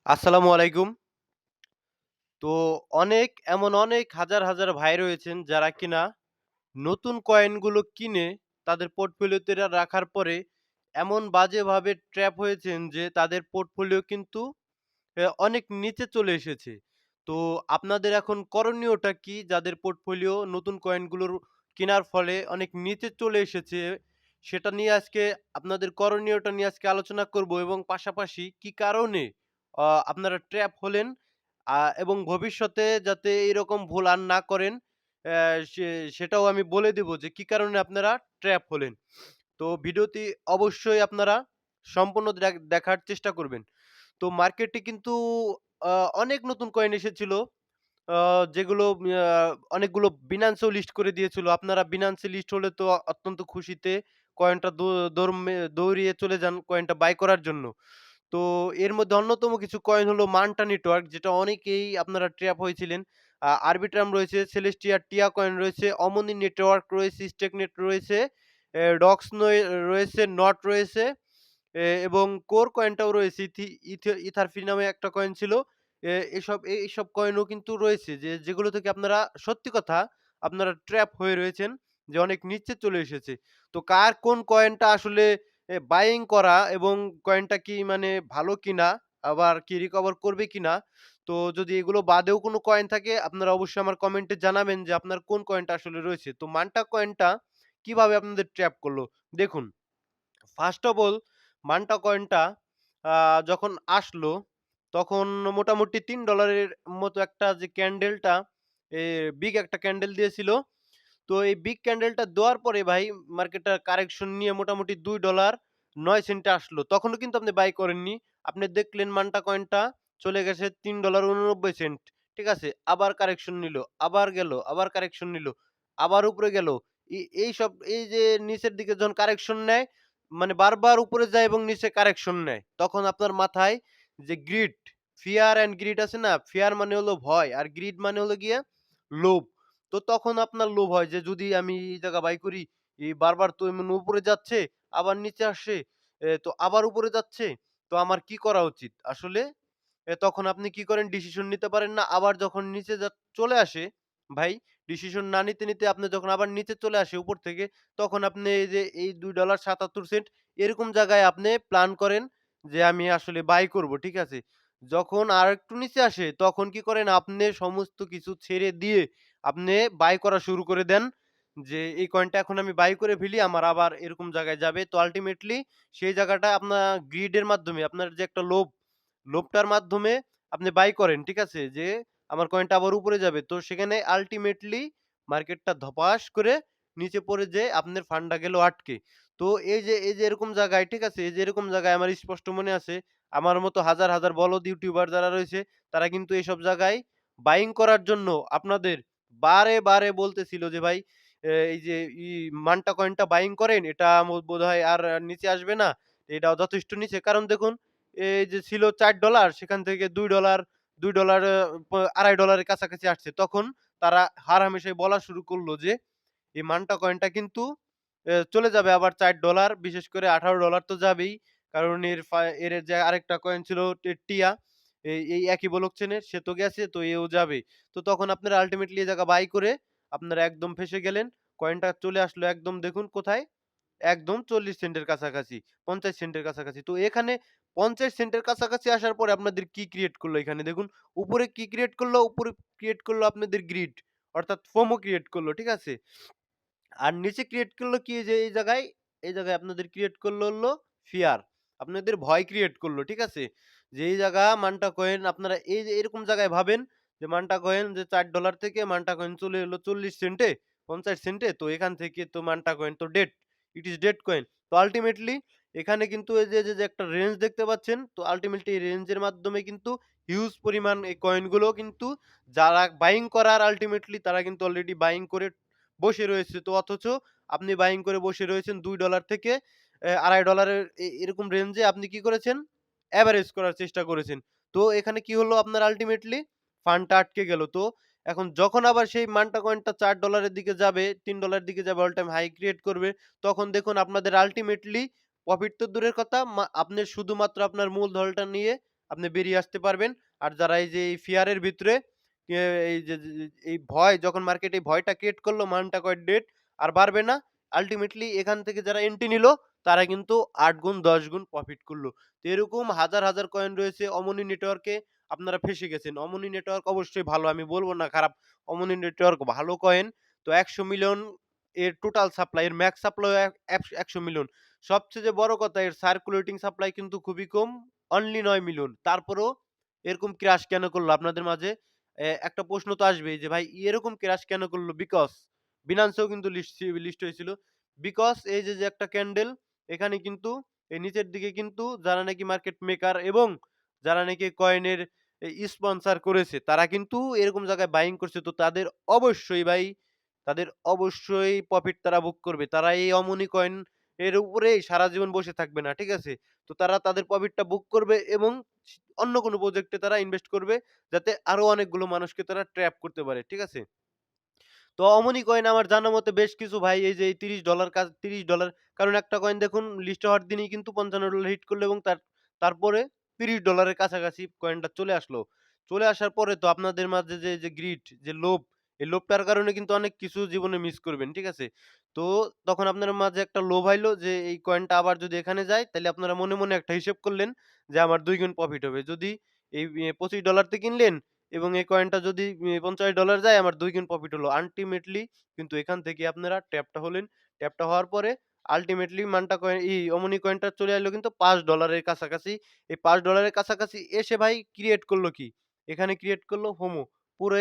আসসালামু আলাইকুম। তো অনেক হাজার, হাজার ভাই রয়েছেন যারা কিনা নতুন কয়েনগুলো কিনে তাদের পোর্টফোলিওতে রাখার পরে এমন বাজেভাবে ট্র্যাপ হয়েছেন যে তাদের পোর্টফোলিও কিন্তু অনেক নিচে চলে এসেছে। তো আপনাদের এখন করণীয়টা কি? যাদের পোর্টফোলিও নতুন কয়েনগুলোর কেনার ফলে অনেক নিচে চলে এসেছে, সেটা নিয়ে আজকে আপনাদের করণীয়টা নিয়ে আজকে আলোচনা করব এবং পাশাপাশি কি কারণে আপনারা ট্র্যাপ হলেন এবং ভবিষ্যতে যাতে এরকম ভুল আর না করেন অ্যা সে সেটাও আমি বলে দেব যে কি কারণে আপনারা ট্র্যাপ হলেন। তো ভিডিওটি অবশ্যই আপনারা সম্পূর্ণ দেখার চেষ্টা করবেন। তো মার্কেটে কিন্তু আ অনেক নতুন কয়েন এসেছিল। আ যেগুলো অনেকগুলো Binance এও লিস্ট করে দিয়েছিল। আপনারা Binance এ লিস্ট হলে তো অত্যন্ত খুশিতে কয়েনটা দৌড়িয়ে চলে যান কয়েনটা বাই করার জন্য। তো এর মধ্যে অন্যতম কিছু কয়েন হলো মান্টা নেটওয়ার্ক, যেটা অনেকেই আপনারা ট্র্যাপ হয়েছিলেন। আরবিট্রাম রয়েছে, সেলেস্টিয়া টিয়া কয়েন রয়েছে, অমনি নেটওয়ার্ক রয়েছে, স্টেকনেট রয়েছে, ডক্স রয়েছে, নট রয়েছে, এবং কোর কয়েনটাও রয়েছে। ইথারফি নামে একটা কয়েন ছিল। এইসব কয়েনও কিন্তু রয়েছে যেগুলো থেকে আপনারা সত্যি কথা আপনারা ট্র্যাপ হয়ে রয়েছেন, যে অনেক নিচে চলে এসেছে। তো কার কোন কয়েনটা আসলে বাইং করা এবং কয়েনটা কি মানে ভালো কিনা, আবার কি রিকভার করবে কিনা? তো যদি এগুলো বাদেও কোনো কয়েন থাকে আপনারা অবশ্যই আমার কমেন্টে জানাবেন যে আপনার কোন কয়েনটা আসলে রয়েছে। তো মান্টা কয়েনটা কিভাবে আপনাদের ট্র্যাপ করলো? দেখুন, ফার্স্ট অফ অল মান্টা কয়েনটা আ যখন আসলো, তখন মোটামুটি $৩ এর মতো একটা যে ক্যান্ডেলটা, এ বিগ একটা ক্যান্ডেল দিয়েছিল। তো এই বিগ ক্যান্ডেলটা দেওয়ার পরে ভাই মার্কেটটা কারেকশন নিয়ে মোটামুটি $২.৯ আসলো। তখনও কিন্তু আপনি বাই করেননি। আপনি দেখলেন মান্টা কয়েনটা চলে গেছে $৩.৮৯। ঠিক আছে? আবার কারেকশন নিলো, আবার গেল, আবার কারেকশন নিলো, আবার উপরে গেল। এই যে নিচের দিকে যখন কারেকশন নেয়, মানে বারবার উপরে যায় এবং নিচে কারেকশন নেয়। তখন আপনার মাথায় যে গ্রিড, ফিয়ার অ্যান্ড গ্রিড আছে না? ফিয়ার মানে হলো ভয় আর গ্রিড মানে হলো গিয়ে লোভ। তো তখন আপনার লোভ হয় যে যদি আমি এই জায়গা বাই করি, বারবার তো এমন উপরে যাচ্ছে, আবার নিচে আসছে, তো আবার উপরে যাচ্ছে। তো আমার কি করা উচিত? আসলে তখন আপনি কি করেন, ডিসিশন নিতে পারেন না। আবার যখন নিচে চলে আসে ভাই, ডিসিশন না নিতে আপনি যখন আবার নিচে চলে আসে উপর থেকে, তখন আপনি এই যে এই $২.৭৭ এরকম জায়গায় আপনি প্ল্যান করেন যে আমি আসলে বাই করব। ঠিক আছে? যখন আরেকটু নিচে আসে তখন কি করেন, আপনি সমস্ত কিছু ছেড়ে দিয়ে আপনি বাই করা শুরু করে দেন। যে এই কয়েনটা এখন আমি বাই করে ফেলি, আমার আবার এরকম জায়গায় যাবে। তো আল্টিমেটলি সেই জায়গাটা আপনার গ্রিড এর মাধ্যমে, আপনার যে একটা লোভটার মাধ্যমে আপনি বাই করেন। ঠিক আছে? যে আমার কয়েনটা আবার উপরে যাবে। তো সেখানে আল্টিমেটলি মার্কেটটা ধপাস করে নিচে পড়ে যেয়ে আপনার ফান্ডটা গেল আটকে। তো এই যে এরকম জায়গায়, ঠিক আছে? এই যে এরকম জায়গায় আমার স্পষ্ট মনে আছে, আমার মতো হাজার, হাজার বলদ ইউটিউবার যারা রয়েছে তারা কিন্তু এসব জায়গায় বাইং করার জন্য আপনাদের বারে বলতেছিল যে, "ভাই এই যে মান্টা কয়েনটা বাইং করেন, এটা বোধহয় আর নিচে আসবে না। এটাও যথেষ্ট নিচে।" কারণ দেখুন, এই যে ছিল $৪, সেখান থেকে $২ $২.৫ এর কাছাকাছি আসছে। তখন তারা হারহামেশাই বলা শুরু করল যে এই মান্টা কয়েনটা কিন্তু চলে যাবে আবার $৪, বিশেষ করে $১৮ তো যাবেই। কারণ এর যে আরেকটা কয়েন ছিল টিয়া, এই একই ব্লকচেনের, সে তো গেছে, তো এও যাবে। তো তখন আপনারা আল্টিমেটলি এই জায়গা বাই করে আপনারা একদম ফেঁসে গেলেন। কয়েনটা চলে আসলো একদম দেখুন কোথায়? একদম ৪০ সেন্টের কাছাকাছি, ৫০ সেন্টের কাছাকাছি। তো এখানে ৫০ সেন্টের কাছাকাছি আসার পরে আপনাদের কি ক্রিয়েট করলো এখানে দেখুন। উপরে কি ক্রিয়েট করলো? উপরে ক্রিয়েট করলো আপনাদের গ্রিড, অর্থাৎ ফোমো ক্রিয়েট করলো। ঠিক আছে? আর নিচে ক্রিয়েট করলো কি, যে এই জায়গায় আপনাদের ক্রিয়েট করলো হলো ফিয়ার। আপনাদের ভয় ক্রিয়েট করলো। ঠিক আছে? যে এই জায়গা মান্টা কয়েন আপনারা এই যে এরকম জায়গায় ভাবেন যে মান্টা কয়েন যে $৪ থেকে মান্টা কয়েন চলে এলো ৪০ সেন্টে, ৫০ সেন্টে। তো এখান থেকে তো মান্টা কয়েন তো ডেড। ইট ইস ডেড কয়েন। তো আল্টিমেটলি এখানে কিন্তু এই যে একটা রেঞ্জ দেখতে পাচ্ছেন। তো আল্টিমেটলি এই রেঞ্জের মাধ্যমে কিন্তু হিউজ পরিমাণ এই কয়েনগুলো কিন্তু যারা বাইং করার, আল্টিমেটলি তারা কিন্তু অলরেডি বাইং করে বসে রয়েছে। তো অথচ আপনি বাইং করে বসে রয়েছেন $২ থেকে $২.৫ এর এরকম রেঞ্জে আপনি কি করেছেন? এভারেজ করার চেষ্টা করেছেন। তো এখানে কি হলো, আপনার আল্টিমেটলি ফান্ডটা আটকে গেল। তো এখন যখন আবার সেই মান্টা কয়েনটা $৪ এর দিকে যাবে, $৩ এর দিকে যাবে, অল টাইম হাই ক্রিয়েট করবে, তখন দেখুন আপনাদের আল্টিমেটলি প্রফিট তো দূরের কথা, আপনি শুধুমাত্র আপনার মূলধনটা নিয়ে আপনি বেরিয়ে আসতে পারবেন। আর যারা এই যে এই ফিয়ার এর ভিতরে এ এই যে এই ভয় যখন মার্কেটে ভয়টা ক্রিয়েট করলো মানটা কয় ডেড আর বাড়বে না। আল্টিমেটলি এখান থেকে যারা এন্ট্রি নিলো তারা কিন্তু ৮ গুণ ১০ গুণ প্রফিট করলো। তো এরকম হাজার, হাজার কয়েন রয়েছে অমনি নেটওয়ার্কে আপনারা ফেঁসে গেছেন। অমনি নেটওয়ার্ক অবশ্যই ভালো আমি বলব না খারাপ। অমনি নেটওয়ার্ক ভালো কয়েন। তো ১০০ মিলিয়ন এর টোটাল সাপ্লাই এর ম্যাক্স সাপ্লাই ১০০ মিলিয়ন। সবচেয়ে যে বড় কথা এর সার্কুলেটিং সাপ্লাই কিন্তু খুবই কম। Only ৯ million. তারপরেও এরকম ক্রাশ কেন করলো আপনাদের মাঝে? একটা প্রশ্ন তো আসবেই যে ভাই এরকম ক্রাশ কেন করলো? বিকজ Binance এও কিন্তু লিস্ট হয়েছিল। বিকজ এই যে একটা ক্যান্ডেল এখানে কিন্তু এই নিচের দিকে কিন্তু যারা নাকি মার্কেট মেকার এবং যারা নাকি কয়েনের স্পন্সর করেছে তারা কিন্তু এরকম জায়গায় বাইং করছে। তো তাদের অবশ্যই ভাই তাদের অবশ্যই প্রফিট তারা বুক করবে। তারা এই অমনি কয়েন এর উপরেই সারা জীবন বসে থাকবে না। ঠিক আছে? তো তারা তাদের প্রফিটটা বুক করবে এবং অন্য কোনো প্রজেক্টে তারা ইনভেস্ট করবে যাতে আরো অনেকগুলো মানুষকে তারা ট্র্যাপ করতে পারে। ঠিক আছে? তো অমনি কয়েন আমার জানা মতে বেশ কিছু ভাই এই যে এই $৩০ $৩০ কারণ একটা কয়েন দেখুন লিস্ট হওয়ার দিনই কিন্তু $৫৫ হিট করলো এবং তারপরে $৩০ এর কাছাকাছি কয়েনটা চলে আসলো। চলে আসার পরে তো আপনাদের মাঝে যে গ্রিড যে লোভ, এই লোভটার কারণে কিন্তু অনেক কিছু জীবনে মিস করবেন। ঠিক আছে? তো তখন আপনার মাঝে একটা লোভ আইলো যে এই কয়েনটা আবার যদি এখানে যায় তাইলে আপনারা মনে, মনে একটা হিসেব করলেন যে আমার ২ গুণ প্রফিট হবে। যদি এই $২৫ তে কিনলেন এবং এই কয়েনটা যদি $৫০ যায় আমার ২ গুণ প্রফিট হলো। আল্টিমেটলি কিন্তু এখান থেকে আপনারা ট্যাপটা হলেন। ট্যাপটা হওয়ার পরে আল্টিমেটলি মানটা কয়েন অমনি কয়েনটা চলে আসলো কিন্তু $৫ এর কাছাকাছি। এই $৫ এর কাছাকাছি এসে ভাই ক্রিয়েট করলো কি? এখানে ক্রিয়েট করলো FOMO পুরো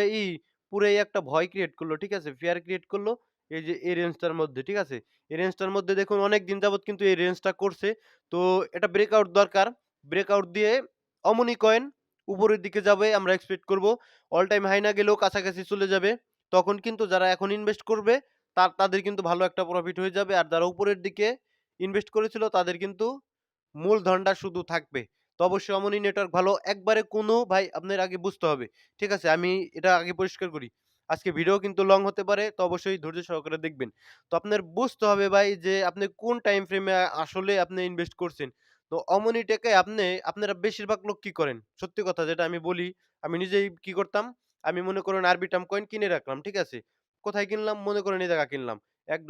পুরো এই একটা ভয় ক্রিয়েট করলো। ঠিক আছে? ফিয়ার ক্রিয়েট করলো এই যে এই রেঞ্জটার মধ্যে। ঠিক আছে? এই রেঞ্জটার মধ্যে দেখুন অনেক দিন যাবৎ কিন্তু এই রেঞ্জটা করছে। তো এটা ব্রেকআউট দরকার। ব্রেকআউট দিয়ে অমনি কয়েন উপরের দিকে যাবে আমরা এক্সপেক্ট করব। অল টাইম হাই না গেলেও কাছাকাছি চলে যাবে। তখন কিন্তু যারা এখন ইনভেস্ট করবে তাদের কিন্তু ভালো একটা প্রফিট হয়ে যাবে। আর যারা উপরের দিকে ইনভেস্ট করেছিল তাদের কিন্তু মূলধনটা শুধু থাকবে। তো অবশ্যই অমনি নেটওয়ার্ক ভালো। একবারে কোনো ভাই আপনার আগে বুঝতে হবে। ঠিক আছে? আমি এটা আগে পরিষ্কার করি। আজকে ভিডিও কিন্তু লং হতে পারে। তো অবশ্যই ধৈর্য সহকারে দেখবেন। তো আপনার বুঝতে হবে ভাই যে আপনি কোন টাইম ফ্রেমে আসলে আপনি ইনভেস্ট করছেন। তো অমনিটাকে আপনারা বেশিরভাগ লোক কি করেন? সত্যি কথা যেটা আমি বলি, আমি নিজেই কি করতাম? আমি মনে করেন আরবিটার্ম কয়েন কিনে রাখলাম। ঠিক আছে? কোথায় কিনলাম? মনে করেন এই জায়গা কিনলাম। $১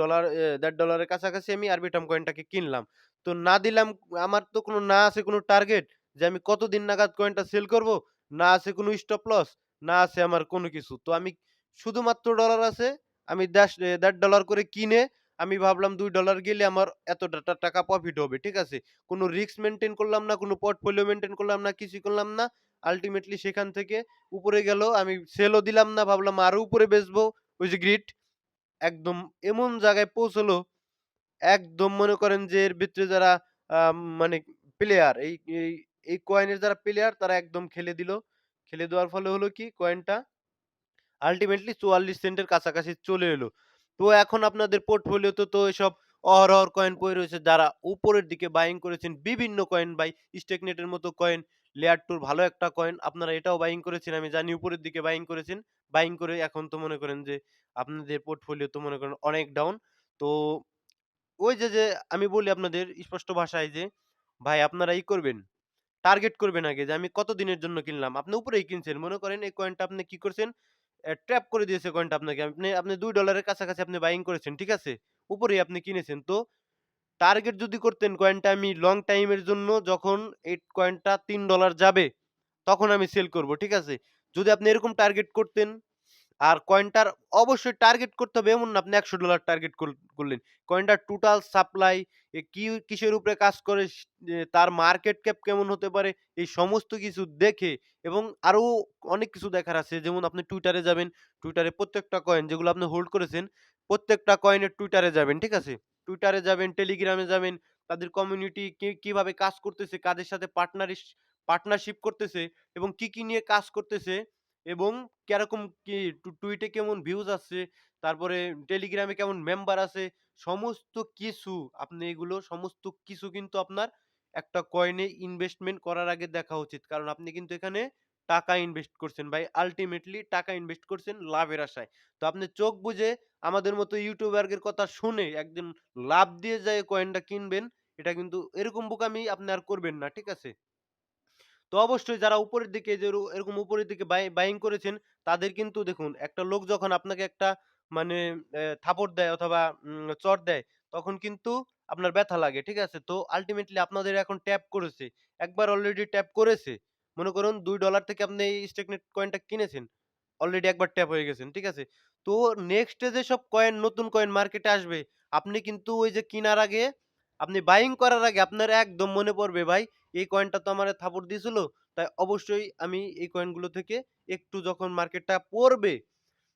$১.৫ এর কাছাকাছি আমি আরবিটার্ম কয়েনটাকে কিনলাম। তো না দিলাম আমার তো কোনো না আছে কোনো টার্গেট যে আমি কতদিন নাগাদ কয়েনটা সেল করব, না আছে কোনো স্টপ লস, না আছে আমার কোনো কিছু। তো আমি শুধুমাত্র ডলার আছে। আমি $১.৫ করে কিনে আমি ভাবলাম $২ গেলে আমার এত টাকা প্রফিট হবে। ঠিক আছে? কোনো রিস্ক মেইনটেইন করলাম না, কোনো পোর্টফোলিও মেইনটেইন করলাম না, কিছুই করলাম না। আল্টিমেটলি সেখান থেকে উপরে গেল। আমি সেলও দিলাম না। ভাবলাম আরো উপরে বেচবো। ওই যে গ্রিড একদম এমন জায়গায় পৌঁছলো একদম মনে করেন যে এর ভিতরে যারা মানে প্লেয়ার এই এই কয়েনের যারা প্লেয়ার তারা একদম খেলে দিল। খেলে দেওয়ার ফলে হলো কি কয়েনটা আল্টিমেটলি ৪৪ সেন্টের কাছাকাছি চলে এলো। তো এখন আপনাদের পোর্টফোলিওতে তো এসব অহরহ কয়েন পড়ে রয়েছে যারা উপরের দিকে বাইং করেছেন বিভিন্ন কয়েন ভাই স্টেকনেট এর মতো কয়েন, লেয়ার 2 র ভালো একটা কয়েন আপনারা এটাও বাইং করেছেন আমি জানি উপরের দিকে বাইং করেছেন। বাইং করে এখন তো মনে করেন যে আপনাদের পোর্টফোলিও তো মনে করেন অনেক ডাউন। তো ওই যে আমি বলি আপনাদের স্পষ্ট ভাষায় যে, ভাই আপনারা করবেন, টার্গেট করবেন আগে যে আমি কত দিনের জন্য কিনলাম। আপনি উপরেই কিনছেন। মনে করেন এই কয়েনটা আপনি কি করছেন? ট্র্যাপ করে দিয়েছে কয়েনটা আপনাকে। আপনি $২ এর কাছাকাছি আপনি বাইং করেছেন। ঠিক আছে? উপরেই আপনি কিনেছেন। তো টার্গেট যদি করতেন কয়েনটা আমি লং টাইম এর জন্য যখন এই কয়েনটা $৩ যাবে, তখন আমি সেল করব। ঠিক আছে? যদি আপনি এরকম টার্গেট করতেন আর কয়েনটার অবশ্যই টার্গেট করতে হবে এমন না আপনি $১০০ টার্গেট করলেন। কয়েনটার টোটাল সাপ্লাই কিসের উপরে কাজ করে তার মার্কেট ক্যাপ কেমন হতে পারে এই সমস্ত কিছু দেখে এবং আরো অনেক কিছু দেখার আছে। যেমন আপনি Twitter এ যাবেন। Twitter এ প্রত্যেকটা কয়েন যেগুলো আপনি হোল্ড করেছেন, প্রত্যেকটা কয়েনের Twitter এ যাবেন। ঠিক আছে? Twitter এ যাবেন, Telegram এ যাবেন। তাদের কমিউনিটি কিভাবে কাজ করতেছে, কাদের সাথে পার্টনারশিপ করতেছে এবং কি নিয়ে কাজ করতেছে এবং কেরকম কি টুইটে কেমন ভিউজ আসছে, তারপরে টেলিগ্রামে কেমন মেম্বার আছে, সমস্ত কিছু আপনি এগুলো সমস্ত কিছু কিন্তু আপনার একটা কয়েনে ইনভেস্টমেন্ট করার আগে দেখা উচিত। কারণ আপনি কিন্তু এখানে টাকা ইনভেস্ট করছেন ভাই। আল্টিমেটলি টাকা ইনভেস্ট করছেন লাভের আশায়। তো আপনি চোখ বুজে আমাদের মতো ইউটিউবারদের কথা শুনে একদিন লাভ দিয়ে যায় কয়েনটা কিনবেন, এটা কিন্তু এরকম বোকামি আপনি আর করবেন না। ঠিক আছে? তো অবশ্যই যারা উপরের দিকে যে এরকম উপরের দিকে বাইং করেছেন, তাদের কিন্তু দেখুন একটা লোক যখন আপনাকে একটা মানে থাপড় দেয় অথবা চড় দেয়, তখন কিন্তু আপনার ব্যথা লাগে। ঠিক আছে? তো আল্টিমেটলি আপনাদের এখন ট্যাপ করেছে। একবার অলরেডি ট্যাপ করেছে। মনে করুন $2 থেকে আপনি এই স্টেগনেট কয়েনটা কিনেছেন। অলরেডি একবার ট্যাপ হয়ে গেছেন। ঠিক আছে? তো নেক্সট এ যেসব কয়েন নতুন কয়েন মার্কেটে আসবে, আপনি কিন্তু ওই যে কিনার আগে আপনি বাইং করার আগে আপনার একদম মনে পড়বে ভাই এই কয়েনটা তো আমারে থাপড় দিয়েছিল। তাই অবশ্যই আমি এই কয়েনগুলো থেকে একটু যখন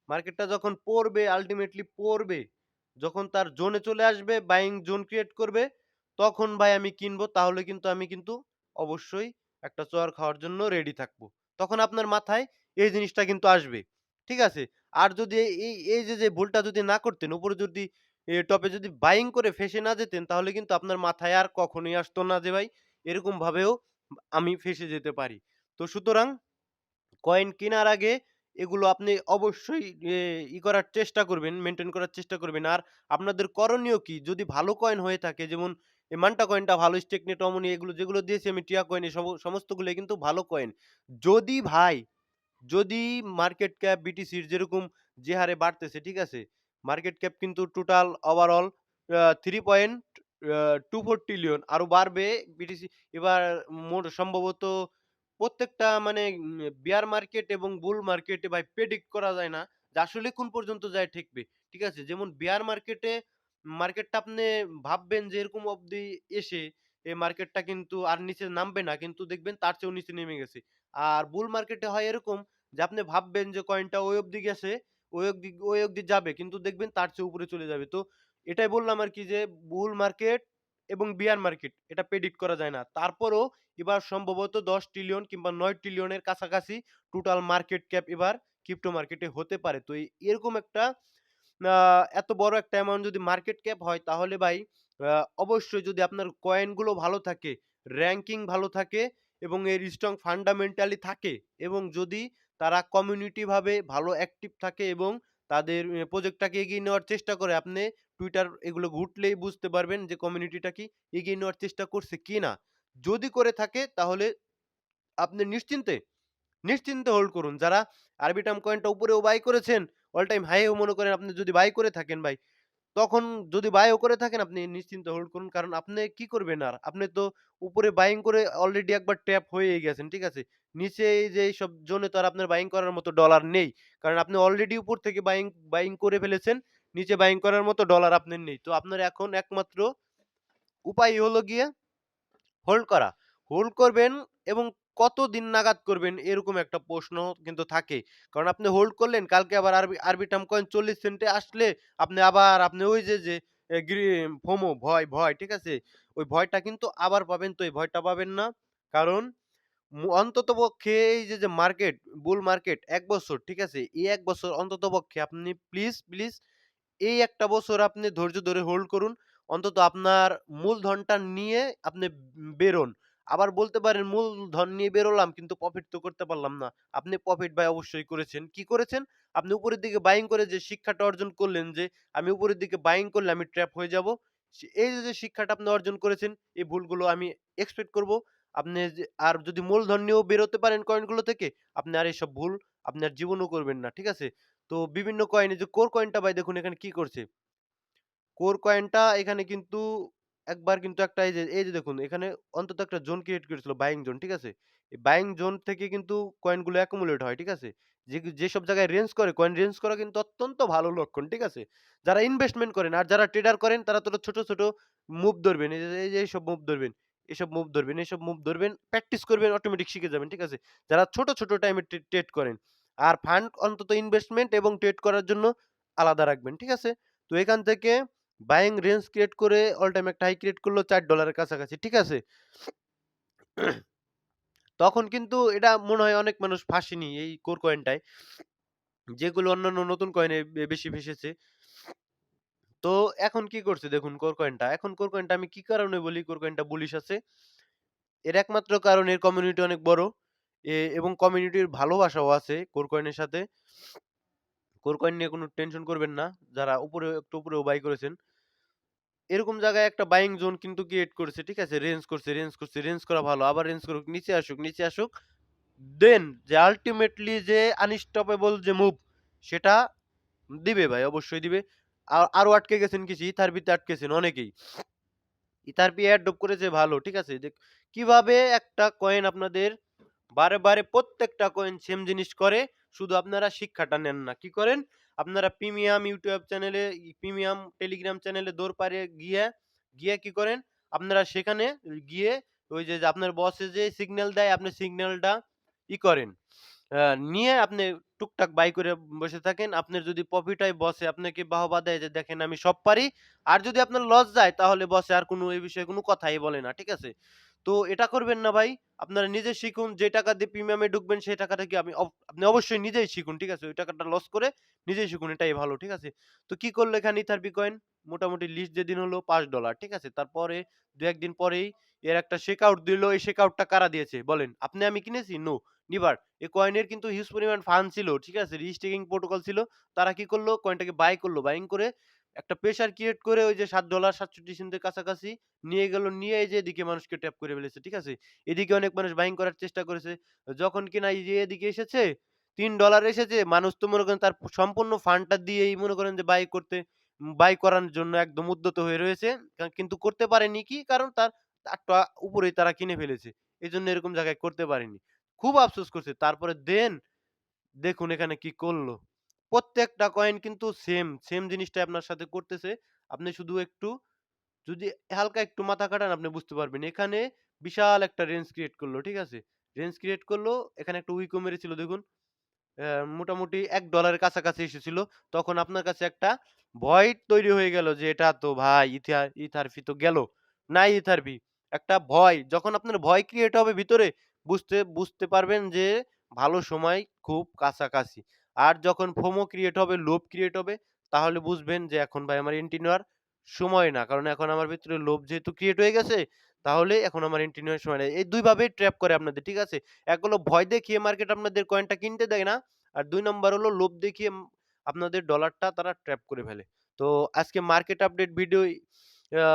মার্কেটটা যখন পড়বে আল্টিমেটলি পড়বে, যখন তার জোনে চলে আসবে, বাইং জোন ক্রিয়েট করবে, তখন ভাই আমি কিনবো। তাহলে কিন্তু আমি কিন্তু অবশ্যই একটা চড় খাওয়ার জন্য রেডি থাকবো। তখন আপনার মাথায় এই জিনিসটা কিন্তু আসবে। ঠিক আছে? আর যদি এই যে ভুলটা যদি না করতেন, উপরে যদি টপে যদি বাইং করে ফেঁসে না যেতেন, তাহলে কিন্তু আপনার মাথায় আর কখনোই আসতো না যে ভাই এরকম ভাবেও আমি ফেঁসে যেতে পারি। তো সুতরাং কয়েন কেনার আগে এগুলো আপনি অবশ্যই করার চেষ্টা করবেন, মেইনটেইন করার চেষ্টা করবেন। আর আপনাদের করণীয় কি? যদি ভালো কয়েন হয়ে থাকে যেমন এই মান্টা কয়েনটা ভালো, স্টেকনেট, অমনি এগুলো যেগুলো দিয়েছি আমি টিয়া কয়েন এই সমস্তগুলোই কিন্তু ভালো কয়েন। যদি ভাই যদি মার্কেট ক্যাপ বিটিসির যেরকম যে হারে বাড়তেছে, ঠিক আছে? মার্কেট ক্যাপ কিন্তু টোটাল ওভারঅল 3.24 ট্রিলিয়ন আরো বাড়বে বিটিসি এবার মোট সম্ভবত প্রত্যেকটা মানে বিয়ার মার্কেট এবং বুল মার্কেটে ভাই প্রেডিক্ট করা যায় না যে আসলে কোন পর্যন্ত যায় ঠেকবে। ঠিক আছে? যেমন বিয়ার মার্কেটটা আপনি ভাববেন যে এরকম অবধি এসে এই মার্কেটটা কিন্তু আর নিচে নামবে না। কিন্তু দেখবেন তার চেয়েও নিচে নেমে গেছে। আর বুল মার্কেটে হয় এরকম যে আপনি ভাববেন যে কয়েনটা ওই অবধি গেছে, ওই অবধি যাবে। কিন্তু দেখবেন তার চেয়ে উপরে চলে যাবে। তো এটাই বললাম আরকি যে বুল মার্কেট এবং বিয়ার মার্কেট এটা প্রেডিক্ট করা যায় না। তারপরও এবার সম্ভবত ১০ ট্রিলিয়ন কিংবা ৯ ট্রিলিয়নের কাছাকাছি টোটাল মার্কেট ক্যাপ এবার ক্রিপ্টো মার্কেটে হতে পারে। তো এরকম একটা আ এত বড় একটা অ্যামাউন্ট যদি মার্কেট ক্যাপ হয় তাহলে ভাই আ অবশ্যই যদি আপনার কয়েনগুলো ভালো থাকে, র‍্যাংকিং ভালো থাকে এবং এর স্ট্রং ফান্ডামেন্টালি থাকে এবং যদি তারা কমিউনিটি ভাবে ভালো অ্যাক্টিভ থাকে এবং তাদের প্রজেক্টটাকে এগিয়ে নেওয়ার চেষ্টা করে। আপনি টুইটার এগুলো ঘুঁটলেই বুঝতে পারবেন যে কমিউনিটিটা কি এগিয়ে নেওয়ার চেষ্টা করছে কিনা। যদি করে থাকে তাহলে আপনি নিশ্চিন্তে হোল্ড করুন। যারা আরবিটার্ম কয়েনটা উপরেও বাই করেছেন, অল টাইম হাই ও মনে করেন আপনি যদি বাই করে থাকেন ভাই, তখন যদি বাইও করে থাকেন আপনি নিশ্চিন্তে হোল্ড করুন। কারণ আপনি কি করবেন আর? আপনি তো উপরে বাইং করে অলরেডি একবার ট্যাপ হয়েই গেছেন। ঠিক আছে? নিচে এই যে এইসব জোনে তো আর আপনার বাইং করার মতো ডলার নেই। কারণ আপনি অলরেডি উপর থেকে বাইং করে ফেলেছেন। নিচে বাইং করার মতো ডলার আপনার নেই। তো আপনার এখন একমাত্র উপায় হলো গিয়ে হোল্ড করা। হোল্ড করবেন এবং কতদিন নাগাদ করবেন এরকম একটা প্রশ্ন কিন্তু থাকে। কারণ আপনি হোল্ড করলেন কালকে আবার আরবিটার্ম কয়েন ৪০ সেন্টে আসলে আপনি ওই যে এ গ্রি ফোমো ভয়, ঠিক আছে? ওই ভয়টা কিন্তু আবার পাবেন। তো এই ভয়টা পাবেন না। কারণ অন্ততপক্ষে এই যে মার্কেট, বুল মার্কেট ১ বছর, ঠিক আছে? এই ১ বছর অন্ততপক্ষে আপনি প্লিজ এই একটা বছর আপনি ধৈর্য ধরে হোল্ড করুন। অন্তত আপনার মূলধনটা নিয়ে আপনি বেরোন। আবার বলতে পারেন মূলধন নিয়ে বেরোলাম কিন্তু প্রফিট তো করতে পারলাম না। আপনি প্রফিট ভাই অবশ্যই করেছেন। কি করেছেন? আপনি উপরের দিকে বাইং করে যে শিক্ষাটা অর্জন করলেন যে আমি উপরের দিকে বাইং করলে আমি ট্র্যাপ হয়ে যাবো। এই যে শিক্ষাটা আপনি অর্জন করেছেন এই ভুলগুলো আমি এক্সপেক্ট করব। আপনি যে আর যদি মূলধন নিয়েও বেরোতে পারেন কয়েনগুলো থেকে আপনি আর এসব ভুল আপনার জীবনেও করবেন না। ঠিক আছে? তো বিভিন্ন কয়েন এই যে কোর কয়েনটা ভাই দেখুন এখানে কি করছে। কোর কয়েনটা এখানে কিন্তু একবার কিন্তু একটা এই যে দেখুন এখানে অন্তত একটা জোন ক্রিয়েট করেছিল বাইং জোন, ঠিক আছে? এই বাইং জোন থেকে কিন্তু কয়েনগুলো একুমুলেট হয়, ঠিক আছে? যেসব জায়গায় রেঞ্জ করে কয়েন রেঞ্জ করা কিন্তু অত্যন্ত ভালো লক্ষণ, ঠিক আছে? যারা ইনভেস্টমেন্ট করেন আর যারা ট্রেডার করেন তারা তো ছোট মুভ ধরবেন। এই যে এইসব মুভ ধরবেন, এসব মুভ ধরবেন, প্র্যাকটিস করবেন অটোমেটিক শিখে যাবেন, ঠিক আছে? যারা ছোট টাইমে ট্রেড করেন। আর ফান্ড অন্তত ইনভেস্টমেন্ট এবং ট্রেড করার জন্য আলাদা রাখবেন, ঠিক আছে? তো এখান থেকে বাইং রেঞ্জ ক্রিয়েট করে অল টাইম একটা হাই ক্রিয়েট করলো $৪ এর কাছাকাছি। ঠিক আছে? তখন কিন্তু এটা মনে হয় অনেক মানুষ ফাঁসেনি এই কোর কয়েনটায়। যেগুলো অন্যান্য নতুন কয়েনে বেশি ফেসেছে। তো এখন কি করছে দেখুন কোর কয়েনটা। এখন কোর কয়েনটা আমি কি কারণে বলি কোর কয়েনটা বুলিশ আছে? এর একমাত্র কারণ এর কমিউনিটি অনেক বড়। এবং কমিউনিটির ভালোবাসাও আছে কোর কয়েনের সাথে। কোর কয়েন নিয়ে কোনো টেনশন করবেন না। যারা একটু উপরেও বাই করেছেন। এরকম জায়গায় একটা বাইং জোন কিন্তু ক্রিয়েট করেছে। ঠিক আছে? রেঞ্জ করা ভালো। আবার রেঞ্জ করুক, নিচে আসুক। দেন যে আল্টিমেটলি যে আনস্টপেবল যে মুভ সেটা দিবে ভাই, অবশ্যই দিবে। আরো আটকে গেছেন কিছু ইথারবিতে আটকেছেন অনেকেই। ইথারবি এয়ারড্রপ করেছে ভালো। ঠিক আছে? কিভাবে একটা কয়েন আপনাদের বারে প্রত্যেকটা কয়েন সেম জিনিস করে, শুধু আপনারা শিক্ষাটা নেন না। কি করেন? আপনারা প্রিমিয়াম ইউটিউব চ্যানেলে, প্রিমিয়াম টেলিগ্রাম চ্যানেলে দৌড় পারে গিয়ে কি করেন? আপনারা সেখানে গিয়ে ওই যে আপনার বসে যে সিগন্যাল দেয়, আপনি সিগন্যালটা করেন। আ নিয়ে আপনি টুকটাক বাই করে বসে থাকেন। আপনার যদি প্রফিট হয় বসে আপনাকে বাহবা দেয় যে, "দেখেন আমি সব পারি।" আর যদি আপনার লস যায় তাহলে বসে আর কোনো এই বিষয়ে কোনো কথাই বলে না। ঠিক আছে? তো এটা করবেন না ভাই। আপনারা নিজে শিখুন। যে টাকা দিয়ে প্রিমিয়ামে ঢুকবেন সেই টাকাটা কি আপনি অবশ্যই নিজেই শিখুন। ঠিক আছে? ওই টাকাটা লস করে নিজেই শিখুন। এটাই ভালো। ঠিক আছে? তো কি করলো এখানে ইথার বিকয়েন? মোটামুটি লিস্ট যেদিন হলো $৫। ঠিক আছে? তারপরে ২-১ দিন পরেই এর একটা শেক আউট দিল। এই শেক আউটটা কারা দিয়েছে বলেন? আপনি আমি কিনেছি? No, never. এই কয়েনের কিন্তু হিউজ পরিমাণ ফান্ড ছিল। ঠিক আছে? রি-স্টেকিং প্রোটোকল ছিল। তারা কি করলো? কয়েনটাকে বাই করলো। বাইং করে একটা প্রেশার ক্রিয়েট করে ওই যে $৭ ৬৭ সেন্টের কাছাকাছি নিয়ে গেল। নিয়ে এই যে এদিকে মানুষকে ট্যাপ করে ফেলেছে। ঠিক আছে? এদিকে অনেক মানুষ বাইং করার চেষ্টা করেছে। যখন কিনা এই যে এদিকে এসেছে, $৩ এসেছে, মানুষ তো মনে করেন তার সম্পূর্ণ ফান্ডটা দিয়েই মনে করেন যে বাই করার জন্য একদম উদ্যত হয়ে রয়েছে। কিন্তু করতে পারেনি কি? কারণ তারটা উপরেই তারা কিনে ফেলেছে। এজন্য এরকম জায়গায় করতে পারেনি। খুব আফসোস করছে। তারপরে দেখুন এখানে কি করলো। প্রত্যেকটা কয়েন কিন্তু সেম জিনিসটাই আপনার সাথে করতেছে। আপনি শুধু একটু যদি হালকা একটু মাথা খাটান আপনি বুঝতে পারবেন। এখানে বিশাল একটা রেঞ্জ ক্রিয়েট করলো। ঠিক আছে? রেঞ্জ ক্রিয়েট করলো। এখানে একটা উইকও মেরেছিল দেখুন। মোটামুটি $১ এর কাছাকাছি এসেছিল। তখন আপনার কাছে একটা ভয় তৈরি হয়ে গেল যে এটা তো ভাই ইথারফি তো গেল। নাই ইথারফি। একটা ভয়। যখন আপনার ভয় ক্রিয়েট হবে ভিতরে বুঝতে পারবেন যে ভালো সময় খুব কাছাকাছি। আর যখন ফোমো ক্রিয়েট হবে, লোভ ক্রিয়েট হবে, তাহলে বুঝবেন যে এখন ভাই আমার এন্ট্রি নেওয়ার সময় না। কারণ এখন আমার ভিতরে লোভ যেহেতু ক্রিয়েট হয়ে গেছে, তাহলে এখন আমার এন্ট্রি নেওয়ার সময় নাই। এই ২ ভাবেই ট্র্যাপ করে আপনাদের। ঠিক আছে? এক হলো ভয় দেখিয়ে মার্কেট আপনাদের কয়েনটা কিনতে দেয় না। আর ২ নাম্বার হলো লোভ দেখিয়ে আপনাদের ডলারটা তারা ট্র্যাপ করে ফেলে। তো আজকে মার্কেট আপডেট ভিডিও আ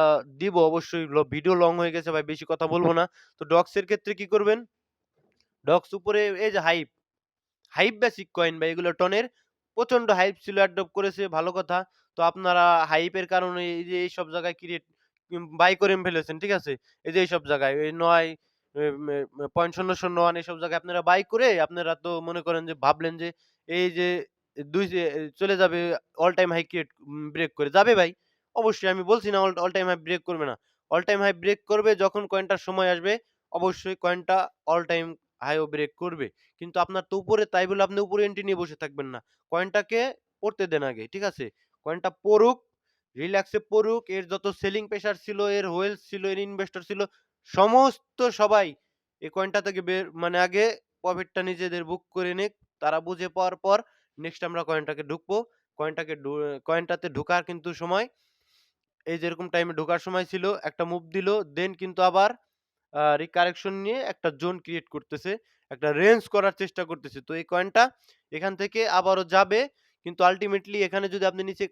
দিব অবশ্যই। ভিডিও লং হয়ে গেছে ভাই, বেশি কথা বলব না। তো ডক্স এর ক্ষেত্রে কি করবেন? ডক্স উপরে এই যে হাইপ বেসিক কয়েন বা এগুলো টনের প্রচন্ড হাইপ ছিল, অ্যাডপ্ট করেছে ভালো কথা। তো আপনারা হাইপের কারণে এই যে এইসব জায়গায় বাই করে ফেলেছেন। ঠিক আছে? এই যে এইসব জায়গায় এই ৯ .০০০১ এসব জায়গায় আপনারা বাই করে আপনারা তো মনে করেন যে ভাবলেন যে এই যে ২ যে চলে যাবে অল টাইম হাই ব্রেক করে। যাবে ভাই। অবশ্যই আমি বলছি না অল টাইম হাই ব্রেক করবে না। অল টাইম হাই ব্রেক করবে যখন কয়েনটার সময় আসবে, অবশ্যই কয়েনটা অল টাইম হাইও ব্রেক করবে। কিন্তু আপনার তো উপরে, তাই বলে আপনি উপরে এন্ট্রি নিয়ে বসে থাকবেন না। কয়েনটাকে পড়তে দেন আগে। ঠিক আছে? কয়েনটা পড়ুক, রিল্যাক্সে পড়ুক। এর যত সেলিং প্রেশার ছিল, এর হোয়েলস ছিল, এর ইনভেস্টর ছিল, সমস্ত সবাই এই কয়েনটা থেকে মানে আগে প্রফিটটা নিজেদের বুক করে নিক। তারা বুঝে পাওয়ার পর নেক্সট আমরা কয়েনটাকে ঢুকবো। কয়েনটাকে ঢু কয়েনটাতে ঢোকার কিন্তু সময় এই যেরকম টাইমে ঢোকার সময় ছিল, একটা মুভ দিল, দেন কিন্তু আবার রিকারেকশন নিয়ে একটা জোন ক্রিয়েট করতেছে। একটা রেঞ্জ করার চেষ্টা করতেছে। তো এই কয়েনটা এখান থেকে আবারও যাবে। কিন্তু আল্টিমেটলি এখানে যদি আপনি নিচে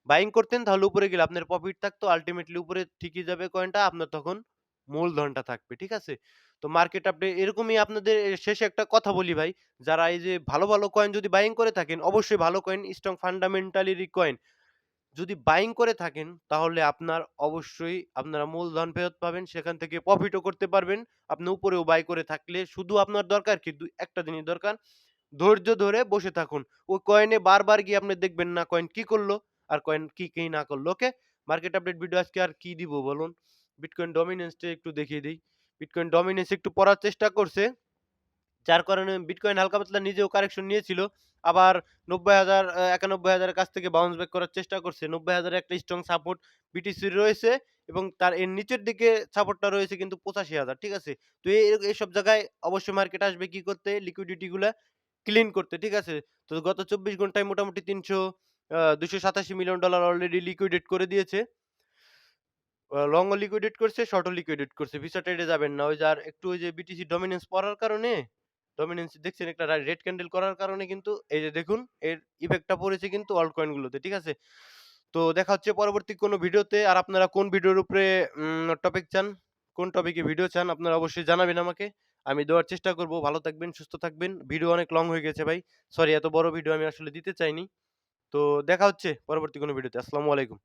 বাইং করতেন তাহলে উপরে গেলে আপনার প্রফিট থাকতো। আল্টিমেটলি উপরে ঠিকই যাবে কয়েনটা। আপনার তখন মূলধনটা থাকবে। ঠিক আছে? তো মার্কেট আপনি এরকমই আপনাদের শেষে একটা কথা বলি ভাই। যারা এই যে ভালো কয়েন যদি বাইং করে থাকেন, অবশ্যই ভালো কয়েন, স্ট্রং ফান্ডামেন্টালি কয়েন যদি বাইং করে থাকেন তাহলে অবশ্যই আপনারা মূলধন ফেরত পাবেন। সেখান থেকে প্রফিটও করতে পারবেন। আপনি উপরেও বাই করে থাকলে শুধু আপনার দরকার কি একটা জিনিস দরকার, ধৈর্য ধরে বসে থাকুন। ওই কয়েনে বারবার গিয়ে আপনি দেখবেন না কয়েন কি করলো আর কয়েন কি না করলো। ওকে? মার্কেট আপডেট ভিডিও আজকে আর কি দিব বলুন? বিটকয়েন ডমিন্যান্স টা একটু দেখিয়ে দেই। বিটকয়েন ডমিন্যান্স একটু পড়ার চেষ্টা করছে। যার কারণে বিটকয়েন হালকা পাতলা নিজেও কারেকশন নিয়েছিল। আবার ৯০,০০০ ৯১,০০০ এর কাছ থেকে বাউন্স ব্যাক করার চেষ্টা করছে। ৯০,০০০ একটা স্ট্রং সাপোর্ট বিটিসির রয়েছে এবং তার এর নিচের দিকে সাপোর্টটা রয়েছে কিন্তু ৮৫,০০০। ঠিক আছে? তো এইসব জায়গায় অবশ্যই মার্কেট আসবে কি করতে? লিকুইডিটি গুলা ক্লিন করতে। ঠিক আছে? তো গত ২৪ ঘন্টায় মোটামুটি ২৮৭ মিলিয়ন ডলার অলরেডি লিকুইডেট করে দিয়েছে। লং ও লিকুইডেট করছে, শর্ট ও লিকুইডেট করছে। ভিসা ট্রেডে যাবেন না। ওই যে আর একটু ওই যে বিটিসি ডমিন্যান্স পড়ার কারণে, ডমিন্যান্স দেখছেন একটা রেড ক্যান্ডেল করার কারণে কিন্তু এই যে দেখুন এর ইফেক্টটা পড়েছে কিন্তু অল্ট কয়েন গুলোতে। ঠিক আছে? তো দেখা হচ্ছে পরবর্তী কোনো ভিডিওতে। আর আপনারা কোন ভিডিওর উপরে টপিক চান, কোন টপিকে ভিডিও চান আপনারা অবশ্যই জানাবেন আমাকে। আমি দেওয়ার চেষ্টা করব। ভালো থাকবেন, সুস্থ থাকবেন। ভিডিও অনেক লং হয়ে গেছে ভাই। সরি এত বড় ভিডিও আমি আসলে দিতে চাইনি। তো দেখা হচ্ছে পরবর্তী কোনো ভিডিওতে। আসসালামু আলাইকুম।